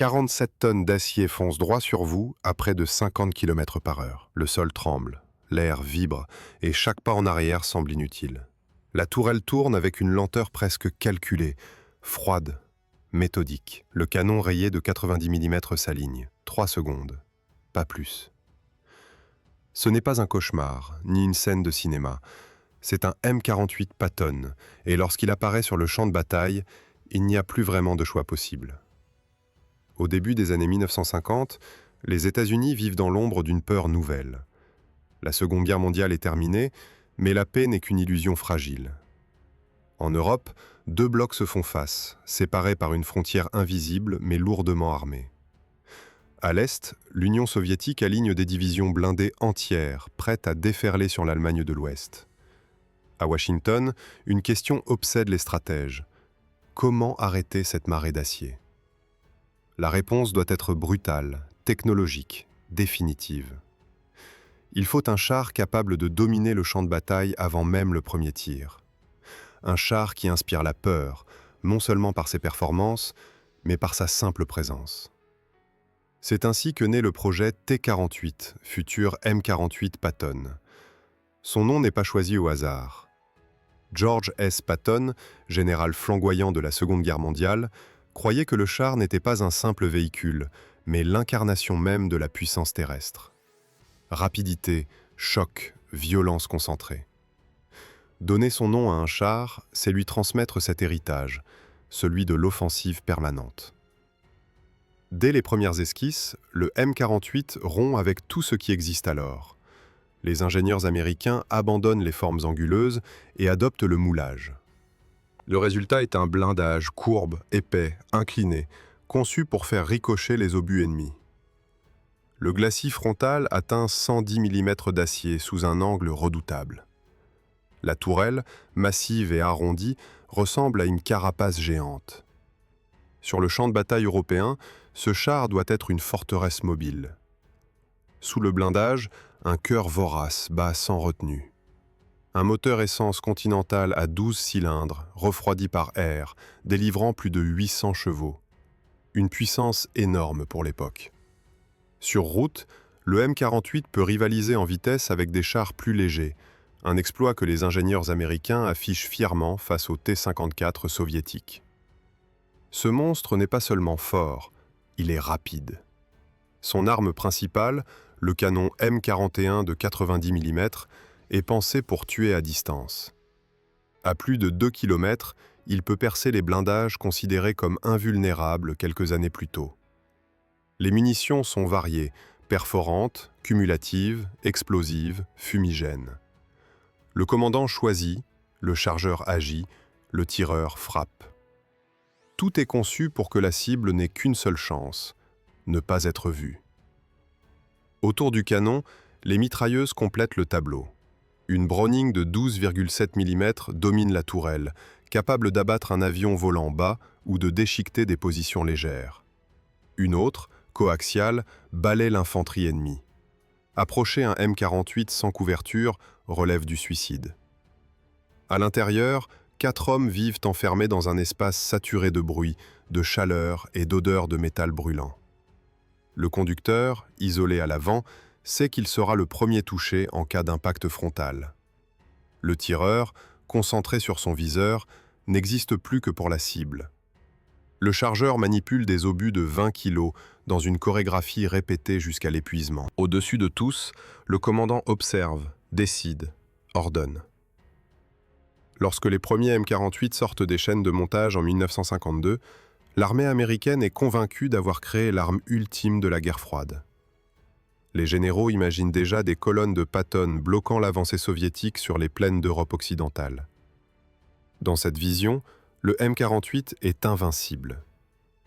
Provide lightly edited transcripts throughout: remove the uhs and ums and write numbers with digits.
47 tonnes d'acier foncent droit sur vous à près de 50 km/h. Le sol tremble, l'air vibre et chaque pas en arrière semble inutile. La tourelle tourne avec une lenteur presque calculée, froide, méthodique. Le canon rayé de 90 mm s'aligne. 3 secondes, pas plus. Ce n'est pas un cauchemar, ni une scène de cinéma. C'est un M48 Patton, et lorsqu'il apparaît sur le champ de bataille, il n'y a plus vraiment de choix possible. Au début des années 1950, les États-Unis vivent dans l'ombre d'une peur nouvelle. La Seconde Guerre mondiale est terminée, mais la paix n'est qu'une illusion fragile. En Europe, 2 blocs se font face, séparés par une frontière invisible mais lourdement armée. À l'Est, l'Union soviétique aligne des divisions blindées entières, prêtes à déferler sur l'Allemagne de l'Ouest. À Washington, une question obsède les stratèges. Comment arrêter cette marée d'acier ? La réponse doit être brutale, technologique, définitive. Il faut un char capable de dominer le champ de bataille avant même le premier tir. Un char qui inspire la peur, non seulement par ses performances, mais par sa simple présence. C'est ainsi que naît le projet T-48, futur M48 Patton. Son nom n'est pas choisi au hasard. George S. Patton, général flamboyant de la Seconde Guerre mondiale, croyait que le char n'était pas un simple véhicule, mais l'incarnation même de la puissance terrestre. Rapidité, choc, violence concentrée. Donner son nom à un char, c'est lui transmettre cet héritage, celui de l'offensive permanente. Dès les premières esquisses, le M48 rompt avec tout ce qui existe alors. Les ingénieurs américains abandonnent les formes anguleuses et adoptent le moulage. Le résultat est un blindage courbe, épais, incliné, conçu pour faire ricocher les obus ennemis. Le glacis frontal atteint 110 mm d'acier sous un angle redoutable. La tourelle, massive et arrondie, ressemble à une carapace géante. Sur le champ de bataille européen, ce char doit être une forteresse mobile. Sous le blindage, un cœur vorace bat sans retenue. Un moteur essence Continental à 12 cylindres, refroidi par air, délivrant plus de 800 chevaux. Une puissance énorme pour l'époque. Sur route, le M48 peut rivaliser en vitesse avec des chars plus légers, un exploit que les ingénieurs américains affichent fièrement face au T-54 soviétique. Ce monstre n'est pas seulement fort, il est rapide. Son arme principale, le canon M41 de 90 mm, est pensé pour tuer à distance. À plus de 2 km, il peut percer les blindages considérés comme invulnérables quelques années plus tôt. Les munitions sont variées, perforantes, cumulatives, explosives, fumigènes. Le commandant choisit, le chargeur agit, le tireur frappe. Tout est conçu pour que la cible n'ait qu'une seule chance, ne pas être vue. Autour du canon, les mitrailleuses complètent le tableau. Une Browning de 12,7 mm domine la tourelle, capable d'abattre un avion volant bas ou de déchiqueter des positions légères. Une autre, coaxiale, balaie l'infanterie ennemie. Approcher un M48 sans couverture relève du suicide. À l'intérieur, 4 hommes vivent enfermés dans un espace saturé de bruit, de chaleur et d'odeur de métal brûlant. Le conducteur, isolé à l'avant, sait qu'il sera le premier touché en cas d'impact frontal. Le tireur, concentré sur son viseur, n'existe plus que pour la cible. Le chargeur manipule des obus de 20 kg dans une chorégraphie répétée jusqu'à l'épuisement. Au-dessus de tous, le commandant observe, décide, ordonne. Lorsque les premiers M48 sortent des chaînes de montage en 1952, l'armée américaine est convaincue d'avoir créé l'arme ultime de la guerre froide. Les généraux imaginent déjà des colonnes de Patton bloquant l'avancée soviétique sur les plaines d'Europe occidentale. Dans cette vision, le M48 est invincible.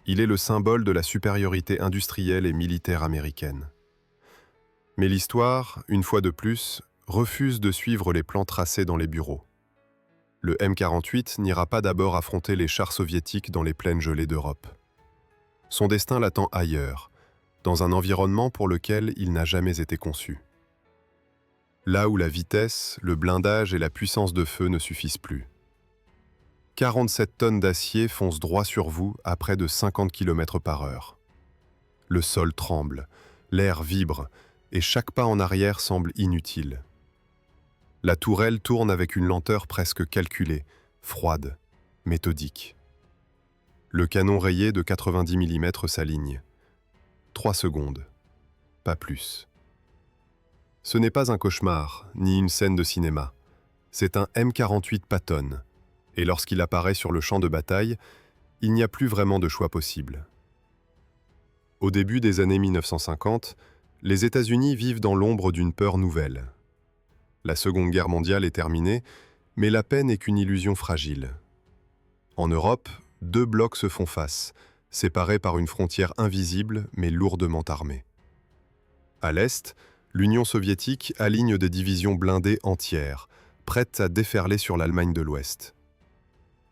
Il est le symbole de la supériorité industrielle et militaire américaine. Mais l'histoire, une fois de plus, refuse de suivre les plans tracés dans les bureaux. Le M48 n'ira pas d'abord affronter les chars soviétiques dans les plaines gelées d'Europe. Son destin l'attend ailleurs, dans un environnement pour lequel il n'a jamais été conçu. Là où la vitesse, le blindage et la puissance de feu ne suffisent plus. 47 tonnes d'acier foncent droit sur vous à près de 50 km/h. Le sol tremble, l'air vibre, et chaque pas en arrière semble inutile. La tourelle tourne avec une lenteur presque calculée, froide, méthodique. Le canon rayé de 90 mm s'aligne. 3 secondes, pas plus. Ce n'est pas un cauchemar, ni une scène de cinéma. C'est un M48 Patton, et lorsqu'il apparaît sur le champ de bataille, il n'y a plus vraiment de choix possible. Au début des années 1950, les États-Unis vivent dans l'ombre d'une peur nouvelle. La Seconde Guerre mondiale est terminée, mais la paix n'est qu'une illusion fragile. En Europe, 2 blocs se font face, séparés par une frontière invisible mais lourdement armée. À l'Est, l'Union soviétique aligne des divisions blindées entières, prêtes à déferler sur l'Allemagne de l'Ouest.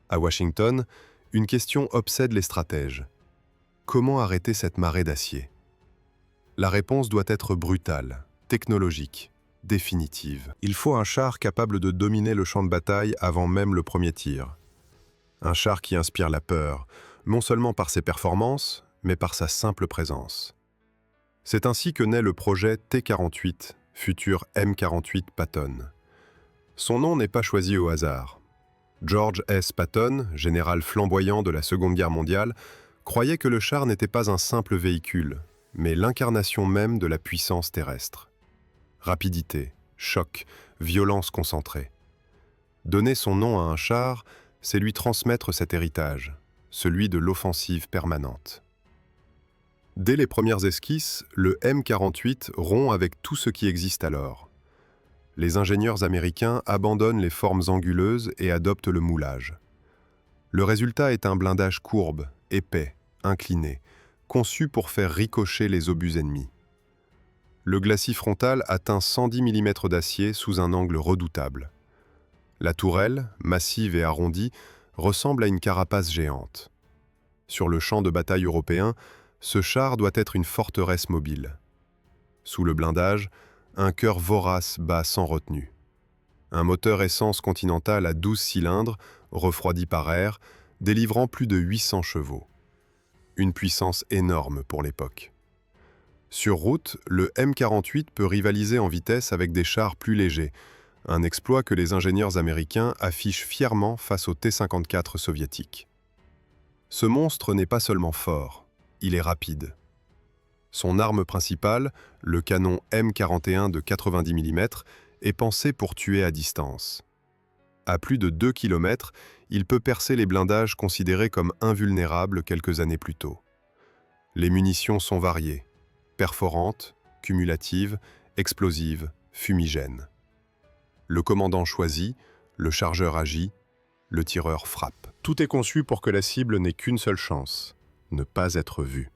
À Washington, une question obsède les stratèges. Comment arrêter cette marée d'acier? La réponse doit être brutale, technologique, définitive. Il faut un char capable de dominer le champ de bataille avant même le premier tir. Un char qui inspire la peur, non seulement par ses performances, mais par sa simple présence. C'est ainsi que naît le projet T-48, futur M48 Patton. Son nom n'est pas choisi au hasard. George S. Patton, général flamboyant de la Seconde Guerre mondiale, croyait que le char n'était pas un simple véhicule, mais l'incarnation même de la puissance terrestre. Rapidité, choc, violence concentrée. Donner son nom à un char, c'est lui transmettre cet héritage, celui de l'offensive permanente. Dès les premières esquisses, le M48 rompt avec tout ce qui existe alors. Les ingénieurs américains abandonnent les formes anguleuses et adoptent le moulage. Le résultat est un blindage courbe, épais, incliné, conçu pour faire ricocher les obus ennemis. Le glacis frontal atteint 110 mm d'acier sous un angle redoutable. La tourelle, massive et arrondie, ressemble à une carapace géante. Sur le champ de bataille européen, ce char doit être une forteresse mobile. Sous le blindage, un cœur vorace bat sans retenue. Un moteur essence Continental à 12 cylindres, refroidi par air, délivrant plus de 800 chevaux. Une puissance énorme pour l'époque. Sur route, le M48 peut rivaliser en vitesse avec des chars plus légers, un exploit que les ingénieurs américains affichent fièrement face au T-54 soviétique. Ce monstre n'est pas seulement fort, il est rapide. Son arme principale, le canon M41 de 90 mm, est pensé pour tuer à distance. À plus de 2 km, il peut percer les blindages considérés comme invulnérables quelques années plus tôt. Les munitions sont variées, perforantes, cumulatives, explosives, fumigènes. Le commandant choisit, le chargeur agit, le tireur frappe. Tout est conçu pour que la cible n'ait qu'une seule chance, ne pas être vue.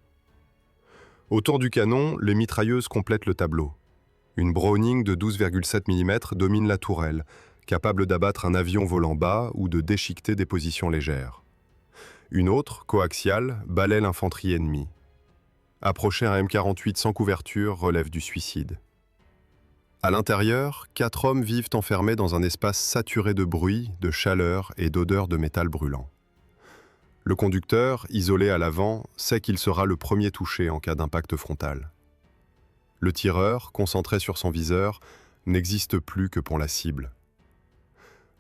Autour du canon, les mitrailleuses complètent le tableau. Une Browning de 12,7 mm domine la tourelle, capable d'abattre un avion volant bas ou de déchiqueter des positions légères. Une autre, coaxiale, balaie l'infanterie ennemie. Approcher un M48 sans couverture relève du suicide. À l'intérieur, 4 hommes vivent enfermés dans un espace saturé de bruit, de chaleur et d'odeur de métal brûlant. Le conducteur, isolé à l'avant, sait qu'il sera le premier touché en cas d'impact frontal. Le tireur, concentré sur son viseur, n'existe plus que pour la cible.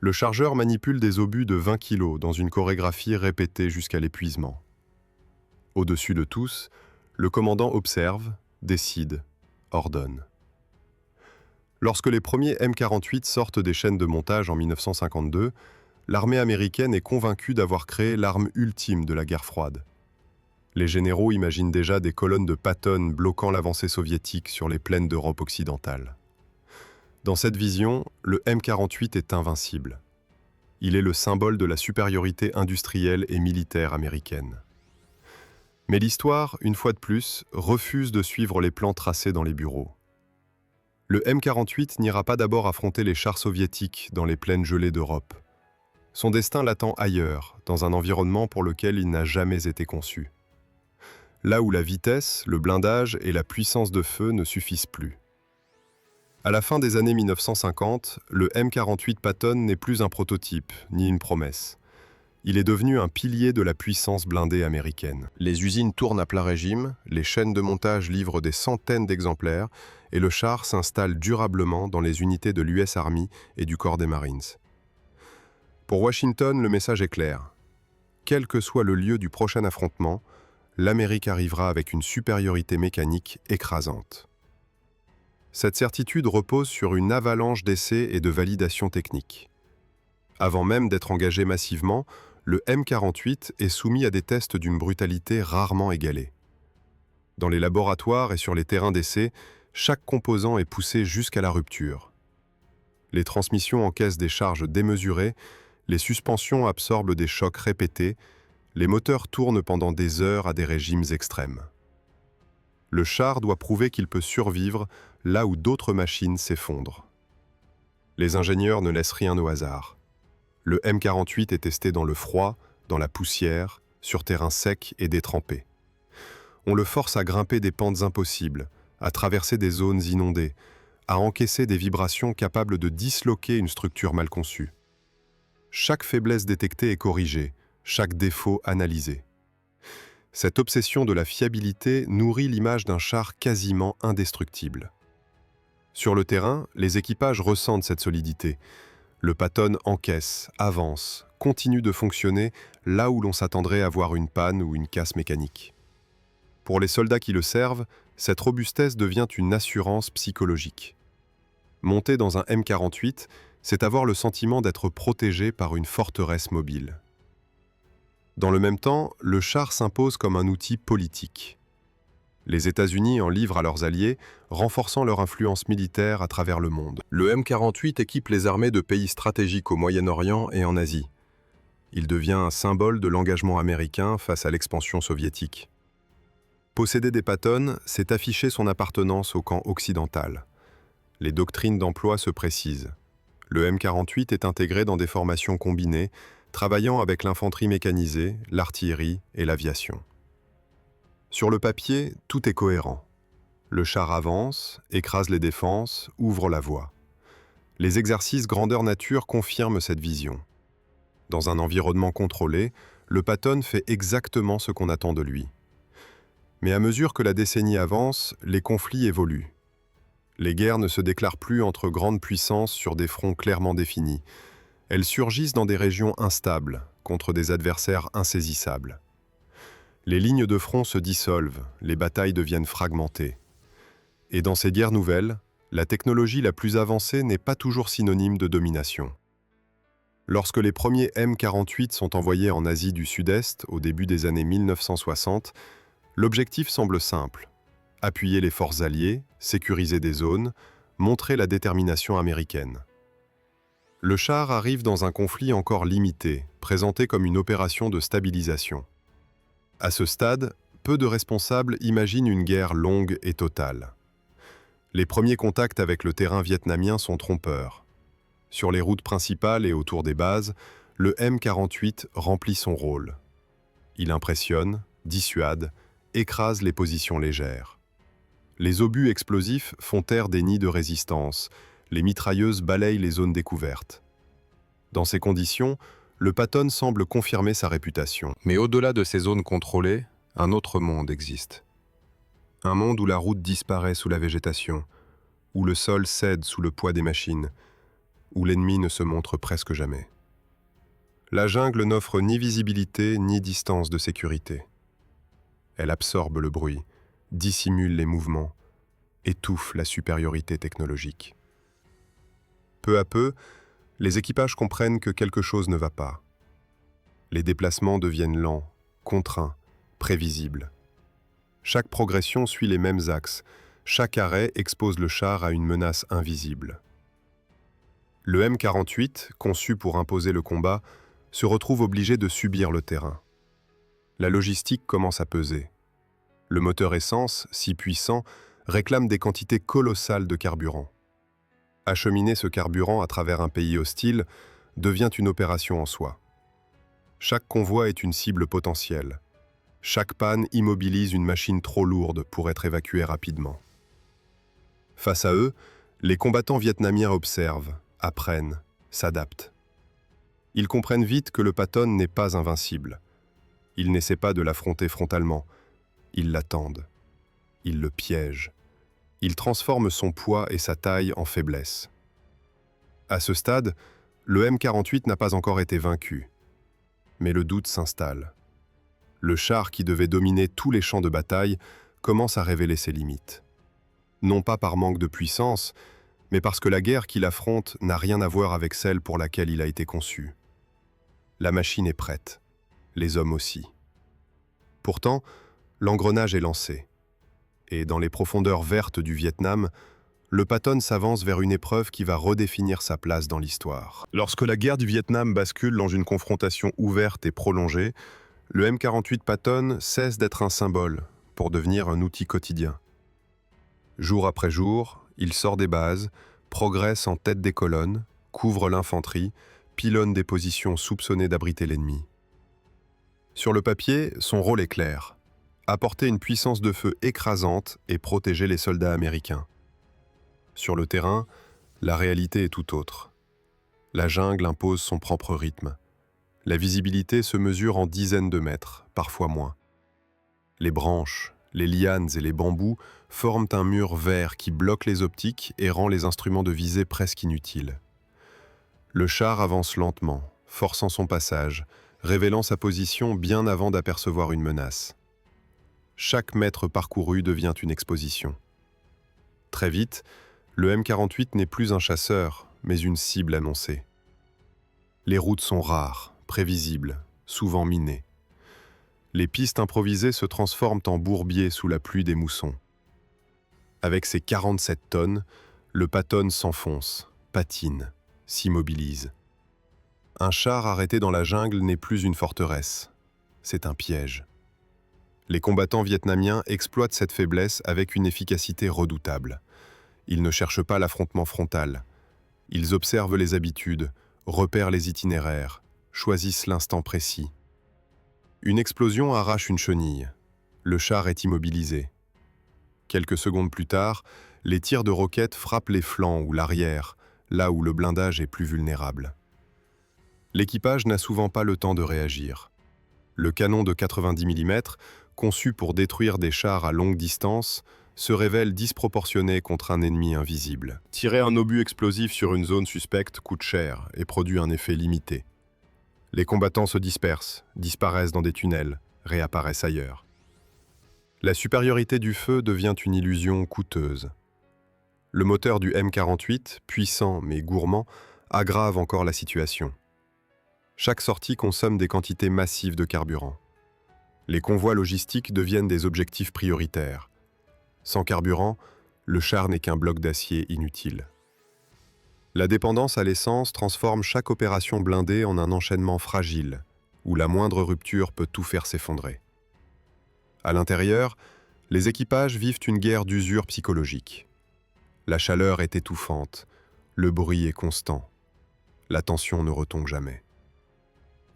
Le chargeur manipule des obus de 20 kg dans une chorégraphie répétée jusqu'à l'épuisement. Au-dessus de tous, le commandant observe, décide, ordonne. Lorsque les premiers M48 sortent des chaînes de montage en 1952, l'armée américaine est convaincue d'avoir créé l'arme ultime de la guerre froide. Les généraux imaginent déjà des colonnes de Patton bloquant l'avancée soviétique sur les plaines d'Europe occidentale. Dans cette vision, le M48 est invincible. Il est le symbole de la supériorité industrielle et militaire américaine. Mais l'histoire, une fois de plus, refuse de suivre les plans tracés dans les bureaux. Le M48 n'ira pas d'abord affronter les chars soviétiques dans les plaines gelées d'Europe. Son destin l'attend ailleurs, dans un environnement pour lequel il n'a jamais été conçu. Là où la vitesse, le blindage et la puissance de feu ne suffisent plus. À la fin des années 1950, le M48 Patton n'est plus un prototype, ni une promesse. Il est devenu un pilier de la puissance blindée américaine. Les usines tournent à plein régime, les chaînes de montage livrent des centaines d'exemplaires et le char s'installe durablement dans les unités de l'US Army et du corps des Marines. Pour Washington, le message est clair. Quel que soit le lieu du prochain affrontement, l'Amérique arrivera avec une supériorité mécanique écrasante. Cette certitude repose sur une avalanche d'essais et de validations techniques. Avant même d'être engagé massivement, le M48 est soumis à des tests d'une brutalité rarement égalée. Dans les laboratoires et sur les terrains d'essai, chaque composant est poussé jusqu'à la rupture. Les transmissions encaissent des charges démesurées, les suspensions absorbent des chocs répétés, les moteurs tournent pendant des heures à des régimes extrêmes. Le char doit prouver qu'il peut survivre là où d'autres machines s'effondrent. Les ingénieurs ne laissent rien au hasard. Le M48 est testé dans le froid, dans la poussière, sur terrain sec et détrempé. On le force à grimper des pentes impossibles, à traverser des zones inondées, à encaisser des vibrations capables de disloquer une structure mal conçue. Chaque faiblesse détectée est corrigée, chaque défaut analysé. Cette obsession de la fiabilité nourrit l'image d'un char quasiment indestructible. Sur le terrain, les équipages ressentent cette solidité. Le Patton encaisse, avance, continue de fonctionner là où l'on s'attendrait à voir une panne ou une casse mécanique. Pour les soldats qui le servent, cette robustesse devient une assurance psychologique. Monter dans un M48, c'est avoir le sentiment d'être protégé par une forteresse mobile. Dans le même temps, le char s'impose comme un outil politique. Les États-Unis en livrent à leurs alliés, renforçant leur influence militaire à travers le monde. Le M48 équipe les armées de pays stratégiques au Moyen-Orient et en Asie. Il devient un symbole de l'engagement américain face à l'expansion soviétique. Posséder des Patton, c'est afficher son appartenance au camp occidental. Les doctrines d'emploi se précisent. Le M48 est intégré dans des formations combinées, travaillant avec l'infanterie mécanisée, l'artillerie et l'aviation. Sur le papier, tout est cohérent. Le char avance, écrase les défenses, ouvre la voie. Les exercices grandeur nature confirment cette vision. Dans un environnement contrôlé, le Patton fait exactement ce qu'on attend de lui. Mais à mesure que la décennie avance, les conflits évoluent. Les guerres ne se déclarent plus entre grandes puissances sur des fronts clairement définis. Elles surgissent dans des régions instables, contre des adversaires insaisissables. Les lignes de front se dissolvent, les batailles deviennent fragmentées. Et dans ces guerres nouvelles, la technologie la plus avancée n'est pas toujours synonyme de domination. Lorsque les premiers M48 sont envoyés en Asie du Sud-Est au début des années 1960, l'objectif semble simple: appuyer les forces alliées, sécuriser des zones, montrer la détermination américaine. Le char arrive dans un conflit encore limité, présenté comme une opération de stabilisation. À ce stade, peu de responsables imaginent une guerre longue et totale. Les premiers contacts avec le terrain vietnamien sont trompeurs. Sur les routes principales et autour des bases, le M48 remplit son rôle. Il impressionne, dissuade, écrase les positions légères. Les obus explosifs font taire des nids de résistance, les mitrailleuses balayent les zones découvertes. Dans ces conditions, le Patton semble confirmer sa réputation. Mais au-delà de ces zones contrôlées, un autre monde existe. Un monde où la route disparaît sous la végétation, où le sol cède sous le poids des machines, où l'ennemi ne se montre presque jamais. La jungle n'offre ni visibilité ni distance de sécurité. Elle absorbe le bruit, dissimule les mouvements, étouffe la supériorité technologique. Peu à peu, les équipages comprennent que quelque chose ne va pas. Les déplacements deviennent lents, contraints, prévisibles. Chaque progression suit les mêmes axes, chaque arrêt expose le char à une menace invisible. Le M48, conçu pour imposer le combat, se retrouve obligé de subir le terrain. La logistique commence à peser. Le moteur essence, si puissant, réclame des quantités colossales de carburant. Acheminer ce carburant à travers un pays hostile devient une opération en soi. Chaque convoi est une cible potentielle. Chaque panne immobilise une machine trop lourde pour être évacuée rapidement. Face à eux, les combattants vietnamiens observent, apprennent, s'adaptent. Ils comprennent vite que le Patton n'est pas invincible. Ils n'essaient pas de l'affronter frontalement. Ils l'attendent. Ils le piègent. Ils transforment son poids et sa taille en faiblesse. À ce stade, le M48 n'a pas encore été vaincu. Mais le doute s'installe. Le char qui devait dominer tous les champs de bataille commence à révéler ses limites. Non pas par manque de puissance, mais parce que la guerre qu'il affronte n'a rien à voir avec celle pour laquelle il a été conçu. La machine est prête, les hommes aussi. Pourtant, l'engrenage est lancé. Et dans les profondeurs vertes du Vietnam, le Patton s'avance vers une épreuve qui va redéfinir sa place dans l'histoire. Lorsque la guerre du Vietnam bascule dans une confrontation ouverte et prolongée, le M48 Patton cesse d'être un symbole pour devenir un outil quotidien. Jour après jour, il sort des bases, progresse en tête des colonnes, couvre l'infanterie, pilonne des positions soupçonnées d'abriter l'ennemi. Sur le papier, son rôle est clair: apporter une puissance de feu écrasante et protéger les soldats américains. Sur le terrain, la réalité est tout autre. La jungle impose son propre rythme. La visibilité se mesure en dizaines de mètres, parfois moins. Les branches, les lianes et les bambous forment un mur vert qui bloque les optiques et rend les instruments de visée presque inutiles. Le char avance lentement, forçant son passage, révélant sa position bien avant d'apercevoir une menace. Chaque mètre parcouru devient une exposition. Très vite, le M48 n'est plus un chasseur, mais une cible annoncée. Les routes sont rares, prévisibles, souvent minées. Les pistes improvisées se transforment en bourbiers sous la pluie des moussons. Avec ses 47 tonnes, le Patton s'enfonce, patine, s'immobilise. Un char arrêté dans la jungle n'est plus une forteresse, c'est un piège. Les combattants vietnamiens exploitent cette faiblesse avec une efficacité redoutable. Ils ne cherchent pas l'affrontement frontal. Ils observent les habitudes, repèrent les itinéraires, choisissent l'instant précis. Une explosion arrache une chenille. Le char est immobilisé. Quelques secondes plus tard, les tirs de roquettes frappent les flancs ou l'arrière, là où le blindage est plus vulnérable. L'équipage n'a souvent pas le temps de réagir. Le canon de 90 mm, conçu pour détruire des chars à longue distance, se révèle disproportionné contre un ennemi invisible. Tirer un obus explosif sur une zone suspecte coûte cher et produit un effet limité. Les combattants se dispersent, disparaissent dans des tunnels, réapparaissent ailleurs. La supériorité du feu devient une illusion coûteuse. Le moteur du M48, puissant mais gourmand, aggrave encore la situation. Chaque sortie consomme des quantités massives de carburant. Les convois logistiques deviennent des objectifs prioritaires. Sans carburant, le char n'est qu'un bloc d'acier inutile. La dépendance à l'essence transforme chaque opération blindée en un enchaînement fragile, où la moindre rupture peut tout faire s'effondrer. À l'intérieur, les équipages vivent une guerre d'usure psychologique. La chaleur est étouffante, le bruit est constant. La tension ne retombe jamais.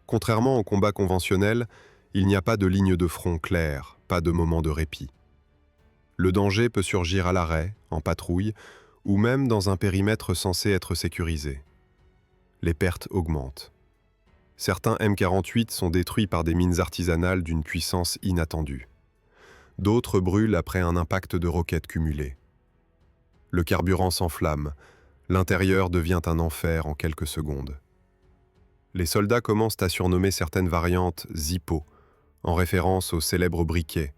Contrairement au combat conventionnel, il n'y a pas de ligne de front claire, pas de moment de répit. Le danger peut surgir à l'arrêt, en patrouille, ou même dans un périmètre censé être sécurisé. Les pertes augmentent. Certains M48 sont détruits par des mines artisanales d'une puissance inattendue. D'autres brûlent après un impact de roquettes cumulées. Le carburant s'enflamme, l'intérieur devient un enfer en quelques secondes. Les soldats commencent à surnommer certaines variantes « Zippo », en référence au célèbre briquet,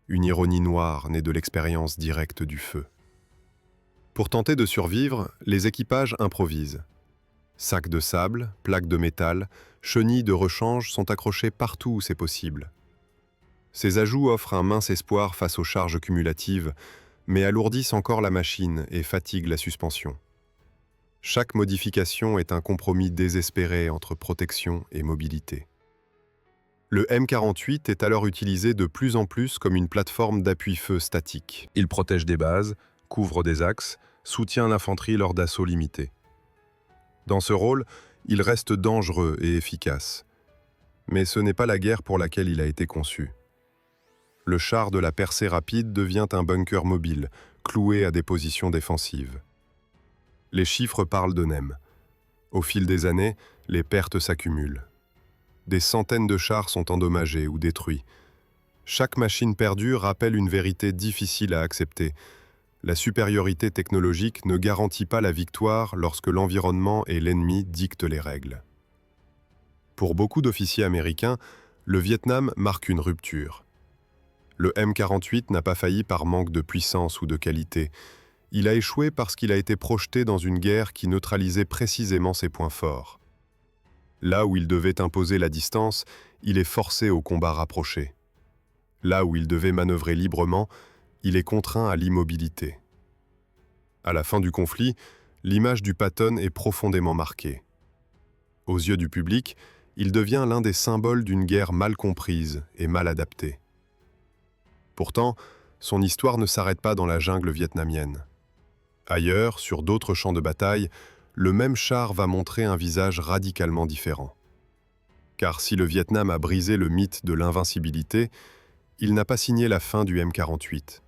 une ironie noire née de l'expérience directe du feu. Pour tenter de survivre, les équipages improvisent. Sacs de sable, plaques de métal, chenilles de rechange sont accrochés partout où c'est possible. Ces ajouts offrent un mince espoir face aux charges cumulatives, mais alourdissent encore la machine et fatiguent la suspension. Chaque modification est un compromis désespéré entre protection et mobilité. Le M48 est alors utilisé de plus en plus comme une plateforme d'appui-feu statique. Il protège des bases, couvre des axes, soutient l'infanterie lors d'assauts limités. Dans ce rôle, il reste dangereux et efficace. Mais ce n'est pas la guerre pour laquelle il a été conçu. Le char de la percée rapide devient un bunker mobile, cloué à des positions défensives. Les chiffres parlent d'eux-mêmes. Au fil des années, les pertes s'accumulent. Des centaines de chars sont endommagés ou détruits. Chaque machine perdue rappelle une vérité difficile à accepter. La supériorité technologique ne garantit pas la victoire lorsque l'environnement et l'ennemi dictent les règles. Pour beaucoup d'officiers américains, le Vietnam marque une rupture. Le M48 n'a pas failli par manque de puissance ou de qualité. Il a échoué parce qu'il a été projeté dans une guerre qui neutralisait précisément ses points forts. Là où il devait imposer la distance, il est forcé au combat rapproché. Là où il devait manœuvrer librement, il est contraint à l'immobilité. À la fin du conflit, l'image du Patton est profondément marquée. Aux yeux du public, il devient l'un des symboles d'une guerre mal comprise et mal adaptée. Pourtant, son histoire ne s'arrête pas dans la jungle vietnamienne. Ailleurs, sur d'autres champs de bataille, le même char va montrer un visage radicalement différent. Car si le Vietnam a brisé le mythe de l'invincibilité, il n'a pas signé la fin du M48.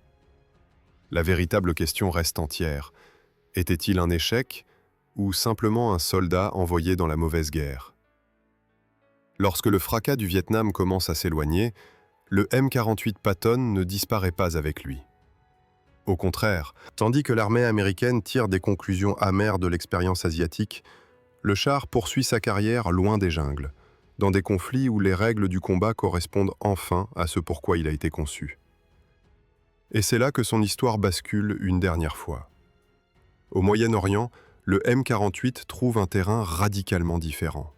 La véritable question reste entière. Était-il un échec ou simplement un soldat envoyé dans la mauvaise guerre? Lorsque le fracas du Vietnam commence à s'éloigner, le M48 Patton ne disparaît pas avec lui. Au contraire, tandis que l'armée américaine tire des conclusions amères de l'expérience asiatique, le char poursuit sa carrière loin des jungles, dans des conflits où les règles du combat correspondent enfin à ce pourquoi il a été conçu. Et c'est là que son histoire bascule une dernière fois. Au Moyen-Orient, le M48 trouve un terrain radicalement différent.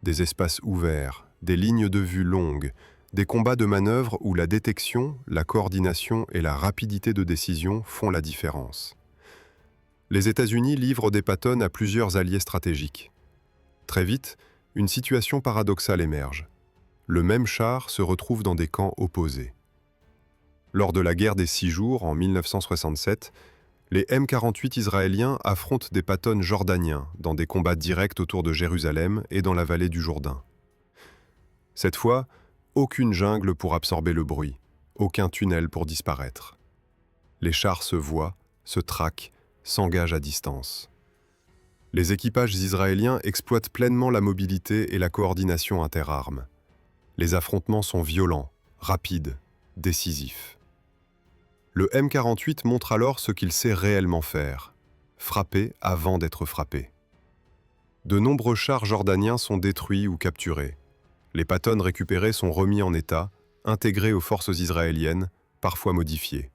Des espaces ouverts, des lignes de vue longues, des combats de manœuvre où la détection, la coordination et la rapidité de décision font la différence. Les États-Unis livrent des Patton à plusieurs alliés stratégiques. Très vite, une situation paradoxale émerge. Le même char se retrouve dans des camps opposés. Lors de la guerre des 6 jours, en 1967, les M48 israéliens affrontent des Patton jordaniens dans des combats directs autour de Jérusalem et dans la vallée du Jourdain. Cette fois, aucune jungle pour absorber le bruit, aucun tunnel pour disparaître. Les chars se voient, se traquent, s'engagent à distance. Les équipages israéliens exploitent pleinement la mobilité et la coordination interarmes. Les affrontements sont violents, rapides, décisifs. Le M48 montre alors ce qu'il sait réellement faire, frapper avant d'être frappé. De nombreux chars jordaniens sont détruits ou capturés. Les Patton récupérés sont remis en état, intégrés aux forces israéliennes, parfois modifiés.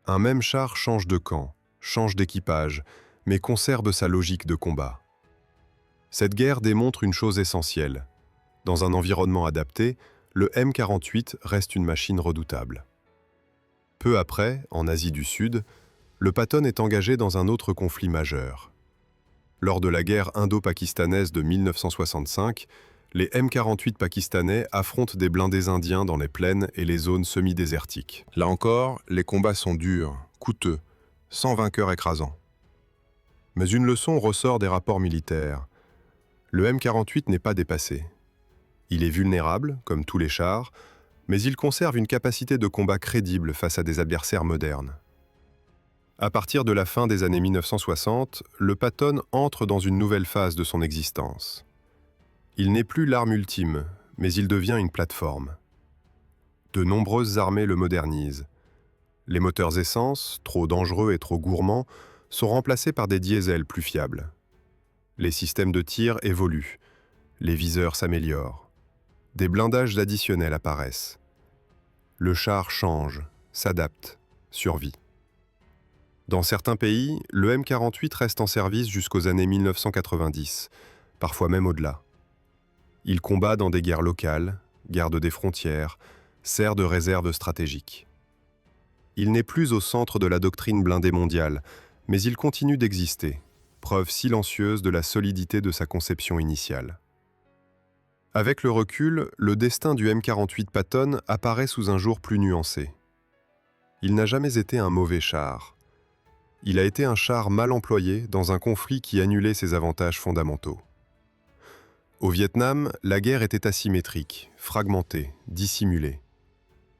Un même char change de camp, change d'équipage, mais conserve sa logique de combat. Cette guerre démontre une chose essentielle. Dans un environnement adapté, le M48 reste une machine redoutable. Peu après, en Asie du Sud, le Patton est engagé dans un autre conflit majeur. Lors de la guerre indo-pakistanaise de 1965, les M48 pakistanais affrontent des blindés indiens dans les plaines et les zones semi-désertiques. Là encore, les combats sont durs, coûteux, sans vainqueur écrasant. Mais une leçon ressort des rapports militaires. Le M48 n'est pas dépassé. Il est vulnérable, comme tous les chars, mais il conserve une capacité de combat crédible face à des adversaires modernes. À partir de la fin des années 1960, le Patton entre dans une nouvelle phase de son existence. Il n'est plus l'arme ultime, mais il devient une plateforme. De nombreuses armées le modernisent. Les moteurs essence, trop dangereux et trop gourmands, sont remplacés par des diesels plus fiables. Les systèmes de tir évoluent, les viseurs s'améliorent. Des blindages additionnels apparaissent. Le char change, s'adapte, survit. Dans certains pays, le M48 reste en service jusqu'aux années 1990, parfois même au-delà. Il combat dans des guerres locales, garde des frontières, sert de réserve stratégique. Il n'est plus au centre de la doctrine blindée mondiale, mais il continue d'exister, preuve silencieuse de la solidité de sa conception initiale. Avec le recul, le destin du M48 Patton apparaît sous un jour plus nuancé. Il n'a jamais été un mauvais char. Il a été un char mal employé dans un conflit qui annulait ses avantages fondamentaux. Au Vietnam, la guerre était asymétrique, fragmentée, dissimulée.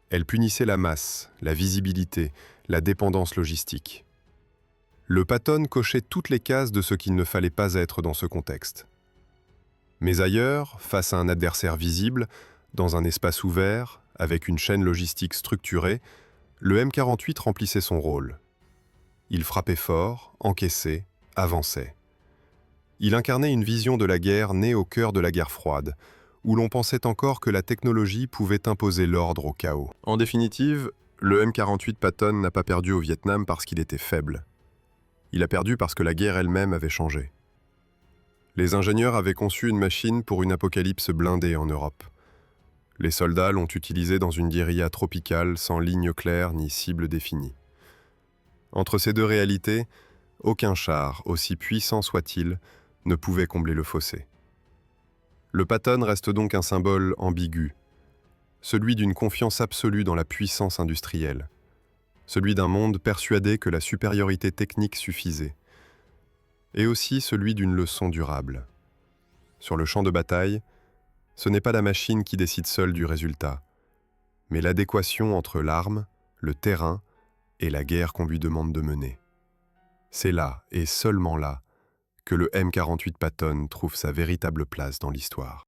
Elle punissait la masse, la visibilité, la dépendance logistique. Le Patton cochait toutes les cases de ce qu'il ne fallait pas être dans ce contexte. Mais ailleurs, face à un adversaire visible, dans un espace ouvert, avec une chaîne logistique structurée, le M48 remplissait son rôle. Il frappait fort, encaissait, avançait. Il incarnait une vision de la guerre née au cœur de la guerre froide, où l'on pensait encore que la technologie pouvait imposer l'ordre au chaos. En définitive, le M48 Patton n'a pas perdu au Vietnam parce qu'il était faible. Il a perdu parce que la guerre elle-même avait changé. Les ingénieurs avaient conçu une machine pour une apocalypse blindée en Europe. Les soldats l'ont utilisée dans une guérilla tropicale sans ligne claire ni cible définie. Entre ces deux réalités, aucun char, aussi puissant soit-il, ne pouvait combler le fossé. Le Patton reste donc un symbole ambigu, celui d'une confiance absolue dans la puissance industrielle, celui d'un monde persuadé que la supériorité technique suffisait, et aussi celui d'une leçon durable. Sur le champ de bataille, ce n'est pas la machine qui décide seule du résultat, mais l'adéquation entre l'arme, le terrain et la guerre qu'on lui demande de mener. C'est là, et seulement là, que le M48 Patton trouve sa véritable place dans l'histoire.